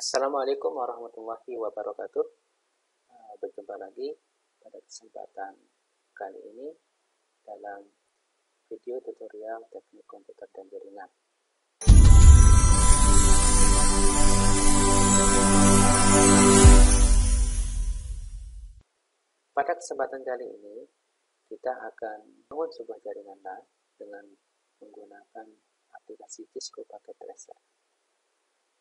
Assalamualaikum warahmatullahi wabarakatuh. Berjumpa lagi pada kesempatan kali ini dalam video tutorial teknik komputer dan jaringan. Pada kesempatan kali ini kita akan membangun sebuah jaringan LAN dengan menggunakan aplikasi Cisco Packet Tracer.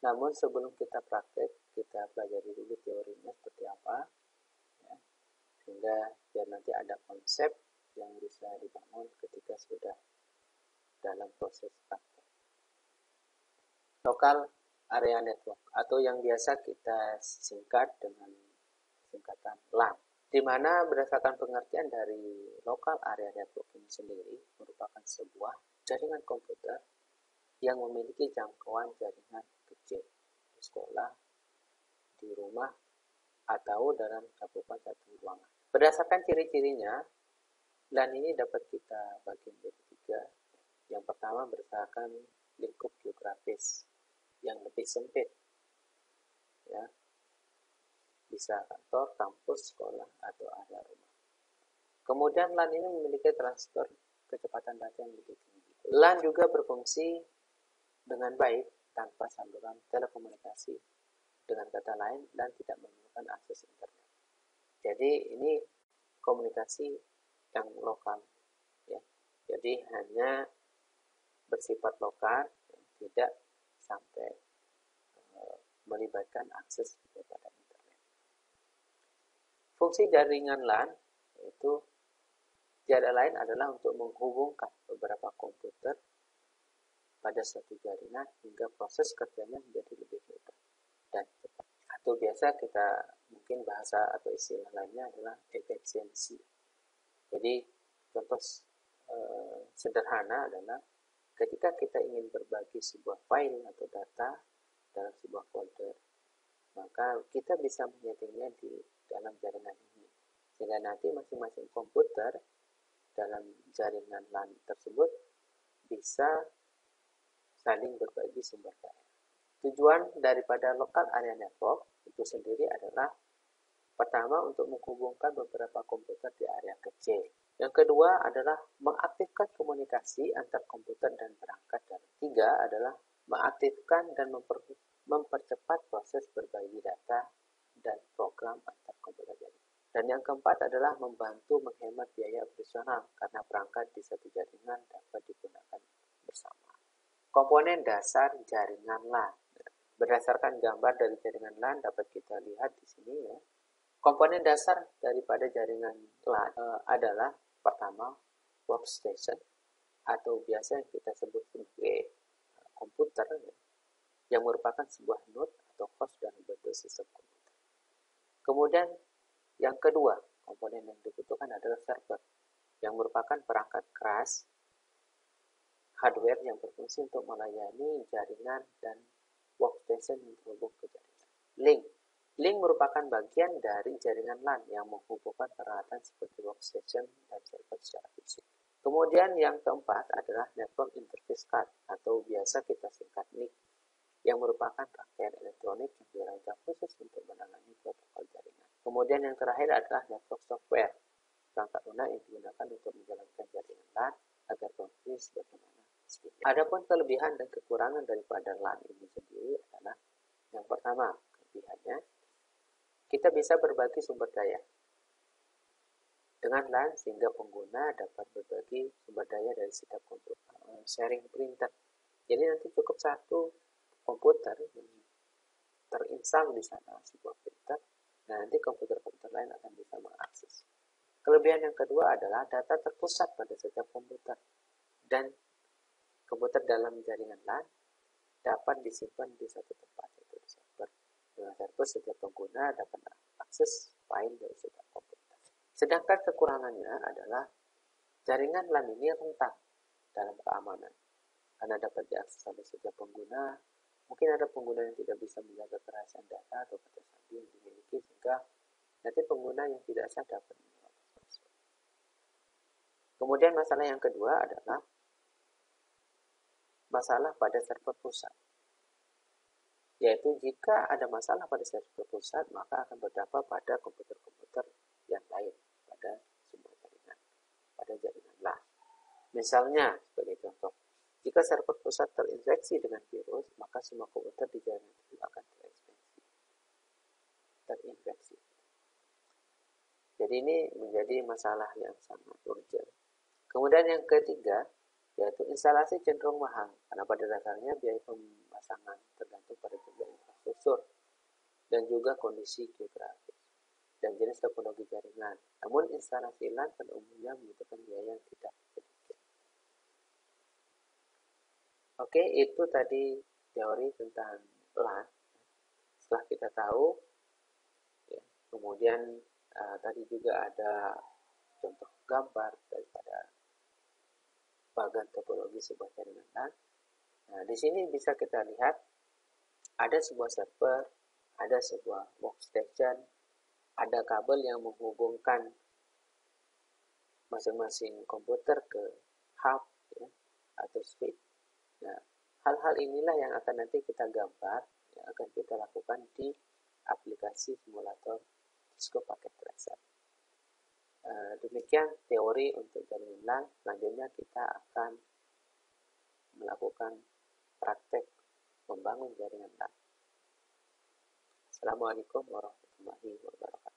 Namun sebelum kita praktek, kita pelajari dulu teorinya seperti apa, ya, sehingga biar nanti ada konsep yang bisa dibangun ketika sudah dalam proses praktek. Local Area Network atau yang biasa kita singkat dengan singkatan LAN, di mana berdasarkan pengertian dari Local Area Network ini sendiri merupakan sebuah jaringan komputer yang memiliki jangkauan jaringan kecil di sekolah, di rumah, atau dalam cakupan satu ruangan. Berdasarkan ciri-cirinya, LAN ini dapat kita bagi menjadi tiga. Yang pertama berdasarkan lingkup geografis yang lebih sempit, ya, bisa kantor, kampus, sekolah, atau area rumah. Kemudian LAN ini memiliki transfer kecepatan data yang lebih tinggi. LAN juga berfungsi dengan baik tanpa saluran telekomunikasi. Dengan kata lain, LAN tidak memerlukan akses internet. Jadi ini komunikasi yang lokal, ya. Jadi hanya bersifat lokal, tidak sampai melibatkan akses kepada internet. Fungsi jaringan LAN itu tiada lain adalah untuk menghubungkan beberapa komputer pada suatu jaringan hingga proses kerjanya menjadi lebih mudah dan cepat. Atau biasa kita mungkin bahasa atau istilah lainnya adalah efisiensi. Jadi contoh sederhana adalah ketika kita ingin berbagi sebuah file atau data dalam sebuah folder, maka kita bisa menyetingnya di dalam jaringan ini, sehingga nanti masing-masing komputer dalam jaringan LAN tersebut bisa saling berbagi sumber daya. Tujuan daripada Local Area Network itu sendiri adalah pertama untuk menghubungkan beberapa komputer di area kecil. Yang kedua adalah mengaktifkan komunikasi antar komputer dan perangkat. Dan ketiga adalah mengaktifkan dan mempercepat proses berbagi data dan program antar komputer jaringan. Dan yang keempat adalah membantu menghemat biaya operasional karena perangkat di satu jaringan dapat digunakan bersama. Komponen dasar jaringan LAN. Berdasarkan gambar dari jaringan LAN dapat kita lihat di sini, ya. Komponen dasar daripada jaringan LAN adalah pertama workstation atau biasa yang kita sebut sebagai komputer, ya, yang merupakan sebuah node atau host dalam bentuk sistem komputer. Kemudian yang kedua, komponen yang dibutuhkan adalah server yang merupakan perangkat keras hardware yang berfungsi untuk melayani jaringan dan workstation yang terhubung ke jaringan. Link merupakan bagian dari jaringan LAN yang menghubungkan peralatan seperti workstation dan server secara fisik. Kemudian yang keempat adalah network interface card atau biasa kita singkat NIC, yang merupakan rangkaian elektronik yang dirancang khusus untuk menangani protokol jaringan. Kemudian yang terakhir adalah network software, perangkat lunak yang digunakan untuk menjalankan jaringan LAN agar berfungsi sebagaimana. Adapun kelebihan dan kekurangan daripada LAN ini sendiri adalah yang pertama, kelebihannya kita bisa berbagi sumber daya dengan LAN sehingga pengguna dapat berbagi sumber daya dari setiap komputer. Sharing printer. Jadi nanti cukup satu komputer yang terinstal di sana sebuah printer, dan nanti komputer-komputer lain akan bisa mengakses. Kelebihan yang kedua adalah data terpusat pada setiap komputer dan komputer dalam jaringan LAN dapat disimpan di satu tempat, yaitu di server. Dengan server, setiap pengguna dapat akses file dari setiap komputer. Sedangkan kekurangannya adalah jaringan LAN ini rentan dalam keamanan, karena dapat diakses oleh setiap pengguna. Mungkin ada pengguna yang tidak bisa menjaga kerahasiaan data atau kata sandi yang dimiliki, sehingga nanti pengguna yang tidak sah dapat mengakses. Kemudian masalah yang kedua adalah masalah pada server pusat, yaitu jika ada masalah pada server pusat, maka akan berdampak pada komputer-komputer yang lain, pada semua jaringan, pada jaringan LAN. Misalnya, sebagai contoh, jika server pusat terinfeksi dengan virus, maka semua komputer di jaringan itu akan terinfeksi. Jadi ini menjadi masalah yang sangat urgent. Kemudian yang ketiga, yaitu instalasi cenderung mahal, karena pada dasarnya biaya pemasangan tergantung pada jumlah infrastruktur dan juga kondisi geografis dan jenis topologi jaringan. Namun instalasi LAN pada umumnya membutuhkan biaya yang tidak sedikit. Oke, itu tadi teori tentang LAN. Setelah kita tahu, ya, kemudian tadi juga ada contoh gambar daripada bagan topologi sebuah jaringan LAN. Nah, di sini bisa kita lihat ada sebuah server, ada sebuah workstation, ada kabel yang menghubungkan masing-masing komputer ke hub, ya, atau switch. Nah, hal-hal inilah yang akan nanti kita gambar, yang akan kita lakukan di aplikasi simulator Cisco Packet Tracer. Demikian teori untuk jaringan LAN. Selanjutnya kita akan melakukan praktek membangun jaringan LAN. Assalamualaikum warahmatullahi wabarakatuh.